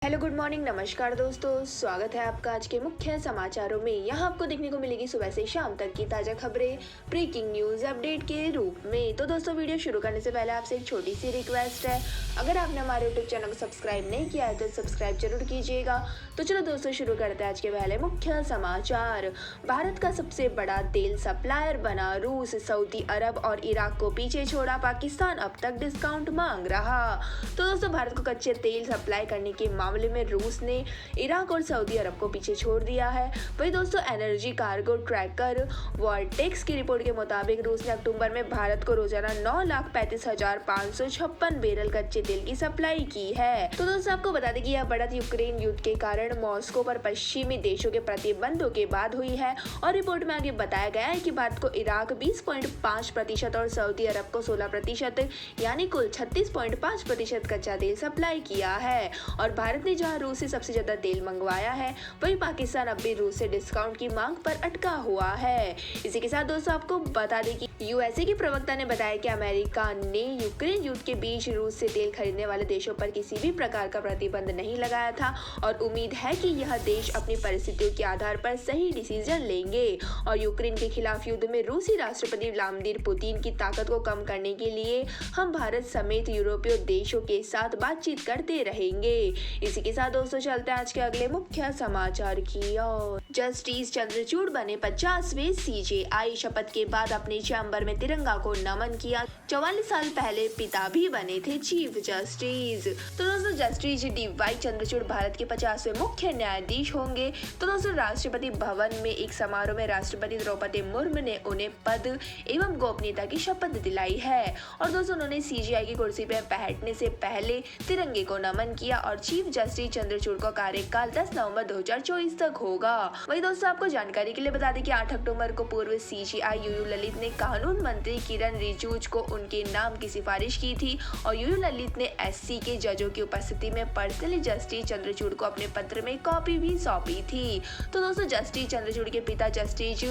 Hello good morning नमस्कार दोस्तों, स्वागत है आपका आज के मुख्य समाचारों में। यहाँ आपको देखने को मिलेगी सुबह से शाम तक की ताज़ा खबरें ब्रेकिंग न्यूज़ अपडेट के रूप में। तो दोस्तों वीडियो शुरू करने से पहले आपसे एक छोटी सी रिक्वेस्ट है, अगर आपने हमारे यूट्यूब चैनल को सब्सक्राइब नहीं किया है तो सब्सक्राइब जरूर कीजिएगा। तो चलो दोस्तों शुरू करते हैं आज के पहले मुख्य समाचार। भारत का सबसे बड़ा तेल सप्लायर बना रूस, सऊदी अरब और इराक को पीछे छोड़ा पाकिस्तान अब तक डिस्काउंट मांग रहा। तो दोस्तों भारत को कच्चे तेल सप्लाई करने के मामले में रूस ने इराक और सऊदी अरब को पीछे छोड़ दिया है। वहीं दोस्तों एनर्जी कार्गो ट्रैकर वॉल्टेक्स की रिपोर्ट के मुताबिक रूस ने अक्टूबर में भारत को रोजाना 9,35,556 बैरल कच्चे तेल की सप्लाई की है। तो दोस्तों आपको बता दें कि यह बढ़त यूक्रेन युद्ध के कारण मॉस्को पर पश्चिमी देशों के प्रतिबंधों के बाद हुई है। और रिपोर्ट में आगे बताया गया है कि भारत को इराक 20.5% और सऊदी अरब को 16% यानी कुल 36.5% कच्चा तेल सप्लाई किया है। और भारत ने जहां रूस से सबसे ज्यादा तेल मंगवाया है, वहीं पाकिस्तान अब भी रूस से डिस्काउंट की मांग पर अटका हुआ है। इसी के साथ दोस्तों आपको बता दें कि यूएसए की प्रवक्ता ने बताया कि अमेरिका ने यूक्रेन युद्ध के बीच रूस से तेल खरीदने वाले देशों पर किसी भी प्रकार का प्रतिबंध नहीं लगाया था और उम्मीद है कि यह देश अपनी परिस्थितियों के आधार पर सही डिसीजन लेंगे। और यूक्रेन के खिलाफ युद्ध में रूसी राष्ट्रपति व्लादिमीर पुतिन की ताकत को कम करने के लिए हम भारत समेत यूरोपीय देशों के साथ बातचीत करते रहेंगे। इसी के साथ दोस्तों चलते हैं आज के अगले मुख्य समाचार की ओर। जस्टिस चंद्रचूड़ बने 50वें सीजेआई, शपथ के बाद अपने चैम्बर में तिरंगा को नमन किया। 44 साल पहले पिता भी बने थे चीफ जस्टिस। तो दोस्तों जस्टिस DY चंद्रचूड़ भारत के 50वें मुख्य न्यायाधीश होंगे। तो दोस्तों राष्ट्रपति भवन में एक समारोह में राष्ट्रपति द्रौपदी मुर्मू ने उन्हें पद एवं गोपनीयता की शपथ दिलाई है। और दोस्तों उन्होंने सीजेआई की कुर्सी पर बैठने से पहले तिरंगे को नमन किया और चीफ जस्टिस चंद्रचूड़ का कार्यकाल 10 नवंबर 2024 तक होगा। वही दोस्तों आपको जानकारी के लिए बता दें कि 8 अक्टूबर को पूर्व सीजेआई यूयू ललित ने कानून मंत्री किरण रिजिजू को उनके नाम की सिफारिश की थी और यूयू ललित ने एससी के जजों की उपस्थिति में पर्सनली जस्टिस चंद्रचूड़ को अपने पत्र में कॉपी भी सौंपी थी। तो दोस्तों जस्टिस चंद्रचूड़ के पिता जस्टिस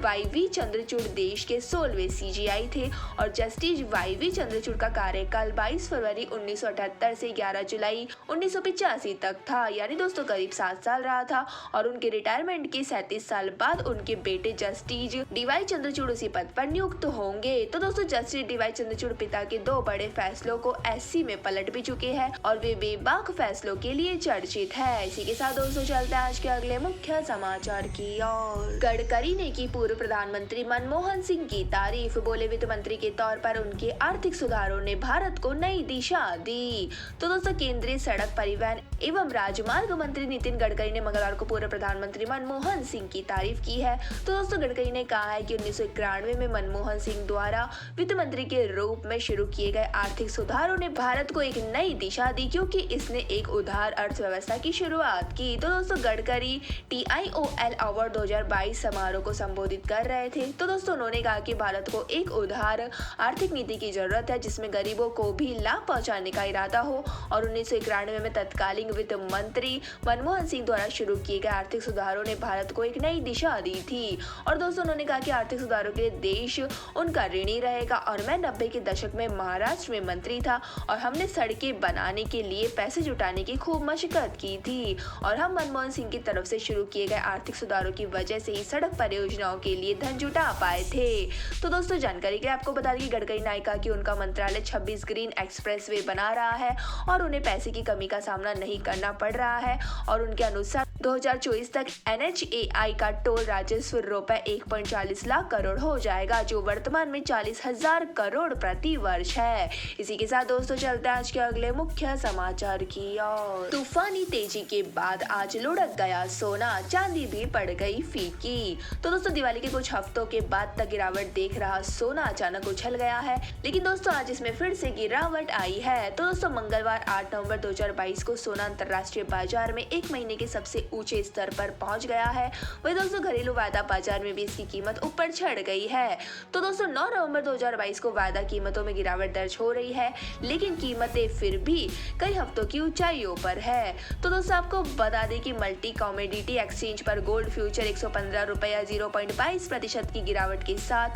YV चंद्रचूड़ देश के 16वें सीजेआई थे और जस्टिस YV चंद्रचूड़ का कार्यकाल 22 फरवरी 1978 से 11 जुलाई 1985 तक था, यानी दोस्तों करीब 7 साल रहा था। और उनके रिटायरमेंट के 37 साल बाद उनके बेटे जस्टिस DY चंद्रचूड़ उसी पद पर नियुक्त होंगे। तो दोस्तों जस्टिस DY चंद्रचूड़ पिता के 2 बड़े फैसलों को एससी में पलट भी चुके हैं और वे बेबाक फैसलों के लिए चर्चित है। इसी के साथ दोस्तों चलते हैं आज के अगले मुख्य समाचार की ओर। गडकरी ने की पूर्व प्रधानमंत्री मनमोहन सिंह की तारीफ, बोले वित्त मंत्री के तौर पर उनके आर्थिक सुधारों ने भारत को नई दिशा दी। तो दोस्तों केंद्रीय सड़क परिवहन एवं राजमार्ग मंत्री नितिन गडकरी ने मंगलवार को पूर्व प्रधानमंत्री मनमोहन सिंह की तारीफ की है। तो दोस्तों गडकरी ने कहा है कि 1991 में मनमोहन सिंह द्वारा वित्त मंत्री के रूप में शुरू किए गए आर्थिक सुधारों ने भारत को एक नई दिशा दी, क्योंकि इसने एक उदार अर्थव्यवस्था की शुरुआत की। तो दोस्तों गडकरी TIOL अवार्ड 2022 समारोह को संबोधित कर रहे थे। तो दोस्तों उन्होंने कहा कि भारत को एक उदार आर्थिक नीति की जरूरत है जिसमें गरीबों को भी लाभ पहुंचाने का इरादा हो। और 1991 में तत्कालीन वित्त मंत्री मनमोहन सिंह द्वारा शुरू किए गए आर्थिक सुधारों ने भारत को एक नई दिशा दी थी। और दोस्तों उन्होंने कहा कि आर्थिक सुधारों के लिए देश उनका ऋणी रहेगा। और मैं 90 के दशक में महाराष्ट्र में मंत्री था और हमने सड़कें बनाने के लिए पैसे जुटाने की खूब मशक्कत की थी और हम मनमोहन सिंह की तरफ से शुरू किए गए आर्थिक सुधारों की वजह से ही सड़क परियोजनाओं के लिए धन जुटा पाए थे। तो दोस्तों जानकारी के लिए आपको बता दें कि गडकरी ने कहा कि उनका मंत्रालय 26 ग्रीन एक्सप्रेसवे बना रहा है और उन्हें पैसे की कमी का सामना नहीं करना पड़ रहा है। और उनके अनुसार 2024 तक NHAI का टोल राजस्व रुपए 1.40 लाख करोड़ हो जाएगा, जो वर्तमान में 40,000 करोड़ प्रति वर्ष है। इसी के साथ दोस्तों चलते हैं आज के अगले मुख्य समाचार की ओर। तूफानी तेजी के बाद आज लुढ़क गया सोना, चांदी भी पड़ गई फीकी। तो दोस्तों दिवाली के कुछ हफ्तों के बाद तक गिरावट देख रहा सोना अचानक उछल गया है, लेकिन दोस्तों आज इसमें फिर से गिरावट आई है। तो दोस्तों मंगलवार 8 नवंबर 2022 को सोना अंतर्राष्ट्रीय बाजार में एक महीने के सबसे ऊंचे स्तर पर पहुंच गया है। वही दोस्तों घरेलू वायदा बाजार में भी इसकी कीमत ऊपर चढ़ गई है। तो दोस्तों 9 नवंबर 2022 को वायदा कीमतों में गिरावट दर्ज हो रही है, लेकिन कीमतें फिर भी कई हफ्तों की ऊंचाइयों पर है। तो दोस्तों आपको बता दें कि मल्टी कमोडिटी एक्सचेंज पर गोल्ड फ्यूचर 115 रुपया 0.22% की गिरावट के साथ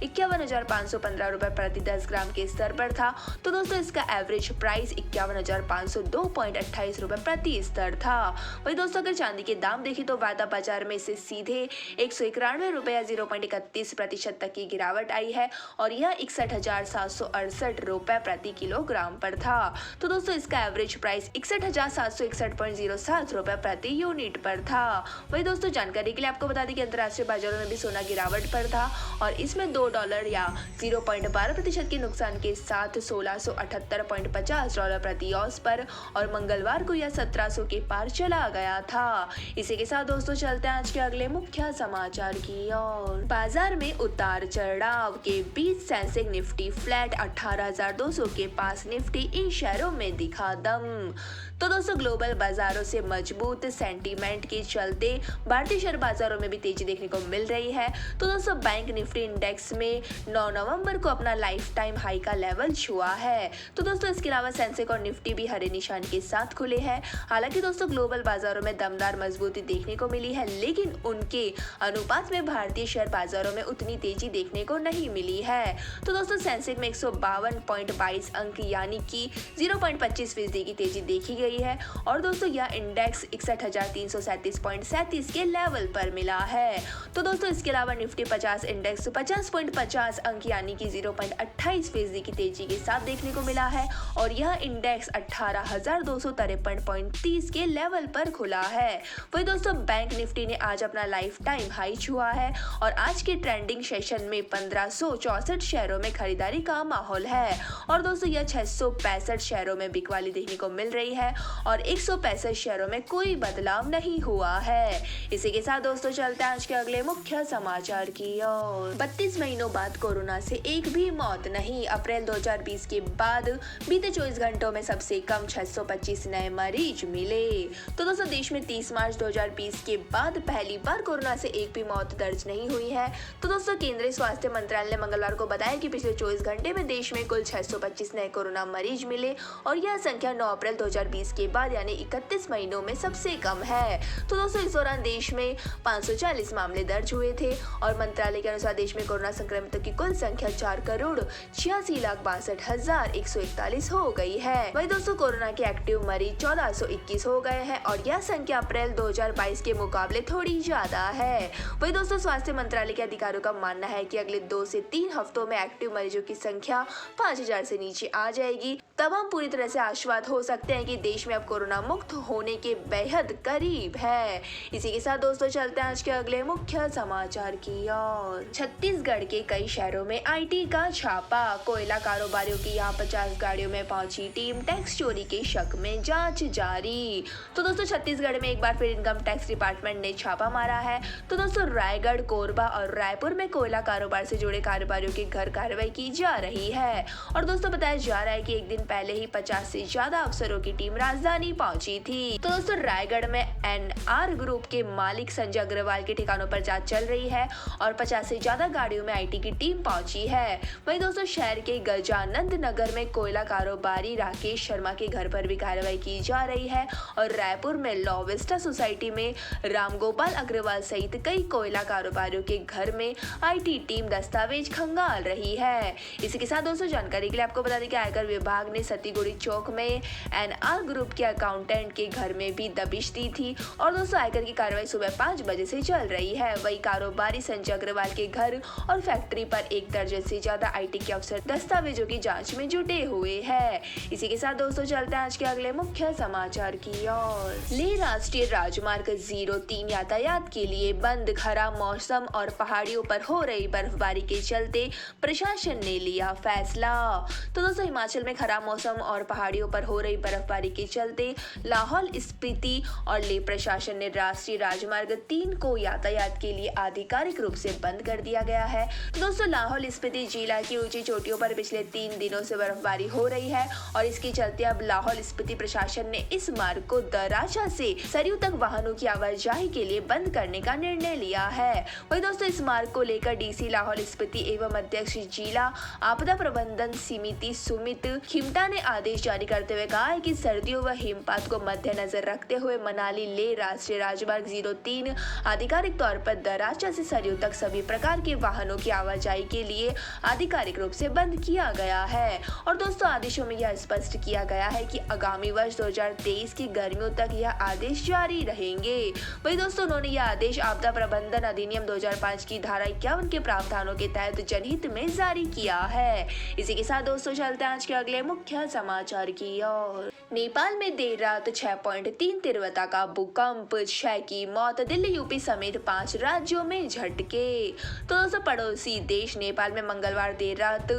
51,515 रुपए प्रति 10 ग्राम के स्तर पर था। तो दोस्तों इसका एवरेज प्राइस 51,502.28 रुपए प्रति स्तर था। वही दोस्तों अगर चांदी के दाम देखें तो वायदा बाजार में इसे सीधे 191 रुपए या 0.31% तक की गिरावट आई है और यह 61,768 रुपए प्रति किलोग्राम पर था। तो दोस्तों इसका एवरेज प्राइस 61,761.07 रुपए प्रति यूनिट पर था। वही दोस्तों जानकारी के लिए आपको बता दें कि अंतर्राष्ट्रीय बाजारों में भी सोना गिरावट पर था और इसमें $2 या 0.12% के नुकसान के साथ $1678.50 प्रति औंस पर और मंगलवार को यह 1700 के पार चला गया था। इसी के साथ दोस्तों चलते हैं आज के अगले मुख्य समाचार की ओर। बाजार में उतार चढ़ाव के बीच सेंसेक्स निफ्टी फ्लैट 18,200 के पास, निफ्टी इन शेयरों में दिखा दम। तो दोस्तों ग्लोबल बाजारों से मजबूत सेंटीमेंट के चलते भारतीय शेयर बाजारों में भी तेजी देखने को मिल रही है। तो दोस्तों बैंक निफ्टी इंडेक्स में 9 नवंबर को अपना लाइफ टाइम हाई का लेवल छुआ है। तो दोस्तों इसके अलावा सेंसेक्स और निफ्टी भी हरे निशान के साथ खुले हैं। हालांकि दोस्तों ग्लोबल बाजारों में दमदार मजबूती देखने को मिली है, लेकिन उनके अनुपात में भारतीय शेयर बाजारों में उतनी तेजी देखने को नहीं मिली है। तो दोस्तों सेंसेक्स में 152.22 अंक यानी कि 0.25% की तेजी देखी गई है और दोस्तों यह इंडेक्स 61,337.37 के लेवल पर मिला है। तो दोस्तों इसके अलावा निफ्टी 50 इंडेक्स 50.50 अंक यानी कि 0.28% की तेजी के साथ देखने को मिला है और यह इंडेक्स 18,253.30 के लेवल पर खुला है। वही दोस्तों बैंक निफ्टी ने आज अपना लाइफ टाइम हाई छुआ है और आज के ट्रेंडिंग सेशन में 1564 शेयरों में खरीदारी का माहौल है और दोस्तों यह 665 शेयरों में बिकवाली देखने को मिल रही है और 165 शेयरों में कोई बदलाव नहीं हुआ है। इसी के साथ दोस्तों चलते हैं आज के अगले मुख्य समाचार की ओर। 32 महीनों बाद कोरोना से एक भी मौत नहीं। अप्रैल 2020 के बाद बीते 24 घंटों में सबसे कम 625 नए मरीज मिले। तो दोस्तों देश में 30 मार्च 2020 के बाद पहली बार कोरोना से एक भी मौत दर्ज नहीं हुई है। तो दोस्तों केंद्रीय स्वास्थ्य मंत्रालय ने मंगलवार को बताया कि पिछले 24 घंटे में देश में कुल 625 नए कोरोना मरीज मिले और यह संख्या 9 अप्रैल 2020 के बाद यानी 31 महीनों में सबसे कम है। तो दोस्तों इस दौरान देश में 540 मामले दर्ज हुए थे और मंत्रालय के अनुसार देश में कोरोना संक्रमितों की कुल संख्या 4,86,62,141 हो गई है। वही दोस्तों कोरोना के एक्टिव मरीज 1421 हो गए हैं और यह संख्या अप्रैल 2022 के मुकाबले थोड़ी ज्यादा है। वही दोस्तों स्वास्थ्य मंत्रालय के अधिकारियों का मानना है कि अगले 2 से 3 हफ्तों में एक्टिव मरीजों की संख्या 5,000 से नीचे आ जाएगी। तब हम पूरी तरह से आश्वस्त हो सकते हैं कि देश में अब कोरोना मुक्त होने के बेहद करीब है। इसी के साथ दोस्तों चलते हैं आज के अगले मुख्य समाचार की ओर। छत्तीसगढ़ के कई शहरों में आईटी का छापा। कोयला कारोबारियों की यहां 50 गाड़ियों में पहुंची टीम। टैक्स चोरी के शक में जांच जारी। तो दोस्तों छत्तीसगढ़ में एक बार फिर इनकम टैक्स डिपार्टमेंट ने छापा मारा है। तो दोस्तों रायगढ़, कोरबा और रायपुर में कोयला कारोबार से जुड़े कारोबारियों के घर कार्रवाई की जा रही है और दोस्तों बताया जा रहा है कि एक दिन पहले ही 50 से ज्यादा अफसरों की टीम राजधानी पहुंची थी। तो दोस्तों रायगढ़ में एनआर ग्रुप के मालिक संजय अग्रवाल के ठिकानों पर जांच चल रही है और 50 से ज्यादा गाड़ियों में आईटी की टीम पहुंची है। वहीं दोस्तों शहर के गजानंद नगर में कोयला कारोबारी राकेश शर्मा के घर पर भी कार्रवाई की जा रही है और रायपुर में लॉ विस्टा सोसाइटी में रामगोपाल अग्रवाल सहित कई कोयला कारोबारियों के घर में आईटी टीम दस्तावेज खंगाल रही है। इसी के साथ दोस्तों जानकारी के लिए आपको बता दें कि आयकर विभाग ने सतीगुड़ी चौक में एनआर ग्रुप के अकाउंटेंट के घर में भी दबिश दी थी और दोस्तों आयकर की कार्रवाई सुबह 5 बजे से चल रही है। वही कारोबारी संजय अग्रवाल के घर और फैक्ट्री पर 1 दर्जन से ज्यादा आईटी के अफसर दस्तावेजों की जांच में जुटे हुए हैं। इसी के साथ दोस्तों चलते हैं आज के अगले मुख्य समाचार की ओर। लेह राष्ट्रीय राजमार्ग 03 यातायात के लिए बंद। खराब मौसम और पहाड़ियों पर हो रही बर्फबारी के चलते प्रशासन ने लिया फैसला। तो दोस्तों हिमाचल में खराब मौसम और पहाड़ियों पर हो रही बर्फबारी के चलते लाहौल स्पीति और लेह प्रशासन ने राष्ट्रीय राजमार्ग 3 को यातायात के लिए आधिकारिक रूप से बंद कर दिया गया है। तो दोस्तों लाहौल स्पीति जिला की ऊंची चोटियों पर पिछले 3 दिनों से बर्फबारी हो रही है और इसके चलते अब लाहौल स्पीति प्रशासन ने इस मार्ग को दराचा से सरयू तक वाहनों की आवाजाही के लिए बंद करने का निर्णय लिया है। वही दोस्तों इस मार्ग को लेकर डीसी लाहौल स्पीति एवं अध्यक्ष जिला आपदा प्रबंधन समिति सुमित खिमटा सिमटा ने आदेश जारी करते हुए कहा है कि सर्दियों व हिमपात को मद्देनजर रखते हुए मनाली ले राष्ट्रीय राजमार्ग 03 आधिकारिक तौर पर दराचा से सरयू तक सभी प्रकार के वाहनों की आवाजाही के लिए आधिकारिक रूप से बंद किया गया है। और दोस्तों, आदेशों में यह स्पष्ट किया गया है कि आगामी वर्ष 2023 की गर्मियों तक यह आदेश जारी रहेंगे। वही दोस्तों, उन्होंने यह आदेश आपदा प्रबंधन अधिनियम 2005 की धारा 51 के प्रावधानों के तहत जनहित में जारी किया है। इसी के साथ दोस्तों, चलते हैं आज के अगले मुख्य समाचार की ओर। नेपाल में देर रात 6.3 तीव्रता का भूकंप, 6 की मौत, दिल्ली यूपी समेत 5 राज्यों में झटके। तो दोस्तों, पड़ोसी देश नेपाल में मंगलवार देर रात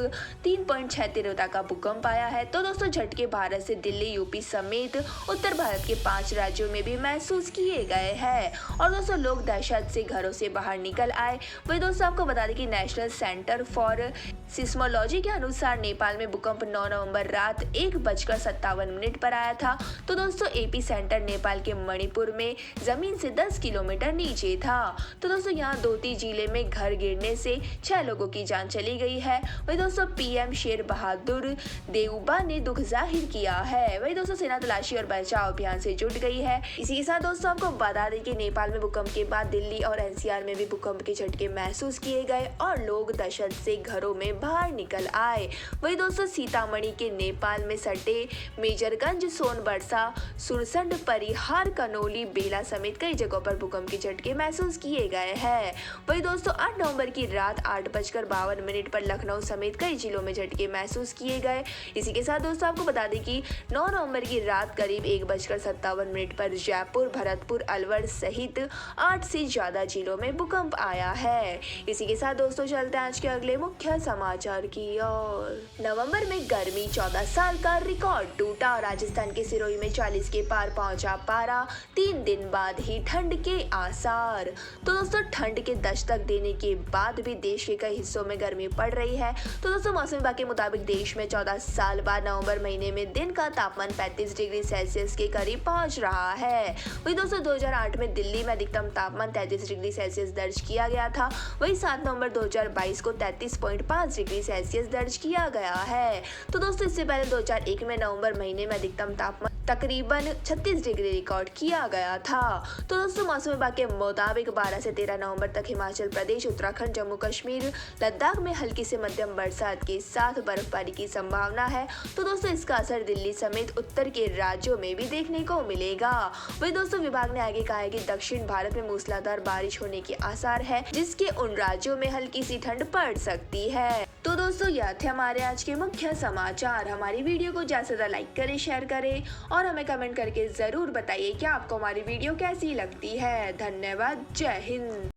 3.6 तीव्रता का भूकंप आया है। तो दोस्तों, झटके भारत से दिल्ली यूपी समेत उत्तर भारत के 5 राज्यों में भी महसूस किए गए हैं। और दोस्तों, लोग दहशत से घरों से बाहर निकल आए। वही दोस्तों, आपको बता दें कि नेशनल सेंटर फॉर सिस्मोलॉजी के अनुसार नेपाल में भूकंप 9 नवंबर रात 1:57 पर आया था। तो दोस्तों, एपी सेंटर नेपाल के मणिपुर में जमीन से 10 किलोमीटर नीचे था। तो दोस्तों, यहाँ दोती जिले में घर गिरने से 6 लोगों की जान चली गई है। वही दोस्तों, पीएम शेर बहादुर देउबा ने दुख जाहिर किया है। वही दोस्तों, सेना तलाशी और बचाव अभियान से जुट गई है। इसी के साथ दोस्तों, आपको बता दें कि नेपाल में भूकंप के बाद दिल्ली और एनसीआर में भी भूकंप के झटके महसूस किए गए और लोग दहशत से घरों में बाहर निकल आए। वही दोस्तों, सीतामढ़ी के नेपाल में सटे मेजरगंज, सोनबरसा, सुरसंड, परिहार, कनौली, बेला समेत कई जगहों पर भूकंप के झटके महसूस किए गए हैं। वही दोस्तों, 8 नवंबर की रात 8:52 पर लखनऊ समेत कई जिलों में झटके महसूस किए गए। इसी के साथ दोस्तों, आपको बता दें कि 9 नवंबर की रात करीब 1:57 पर जयपुर, भरतपुर, अलवर सहित 8 से ज्यादा जिलों में भूकंप आया है। इसी के साथ दोस्तों, चलते हैं आज के अगले मुख्य समाचार की ओर। नवंबर में गर्मी 14 साल का रिकॉर्ड टूटा। राजस्थान के सिरोही में 40 के पार पहुंचा पारा। 3 दिन बाद ही ठंड के आसार। तो दोस्तों, ठंड के दस्तक देने के बाद भी देश के कई हिस्सों में गर्मी पड़ रही है। तो दोस्तों, मौसम विभाग के मुताबिक देश में 14 साल बाद नवंबर महीने में दिन का तापमान 35 डिग्री सेल्सियस के करीब पहुंच रहा है। वही दोस्तों, 2008 में दिल्ली में अधिकतम तापमान 33 डिग्री सेल्सियस दर्ज किया गया था। वही 7 नवंबर 2022 को 33.5 डिग्री सेल्सियस दर्ज किया गया है। तो दोस्तों, इससे पहले 2001 में नवंबर महीने में अधिकतम तापमान तकरीबन 36 डिग्री रिकॉर्ड किया गया था। तो दोस्तों, मौसम विभाग के मुताबिक 12 से 13 नवंबर तक हिमाचल प्रदेश, उत्तराखंड, जम्मू कश्मीर, लद्दाख में हल्की से मध्यम बरसात के साथ बर्फबारी की संभावना है। तो दोस्तों, इसका असर दिल्ली समेत उत्तर के राज्यों में भी देखने को मिलेगा। वही दोस्तों, विभाग ने आगे कहा है कि दक्षिण भारत में मूसलाधार बारिश होने के आसार है, जिसके उन राज्यों में हल्की सी ठंड पड़ सकती है। तो दोस्तों, यह थे हमारे आज के मुख्य समाचार। हमारी वीडियो को ज्यादा से ज्यादा लाइक करें, शेयर करें और हमें कमेंट करके जरूर बताइए कि आपको हमारी वीडियो कैसी लगती है। धन्यवाद। जय हिंद।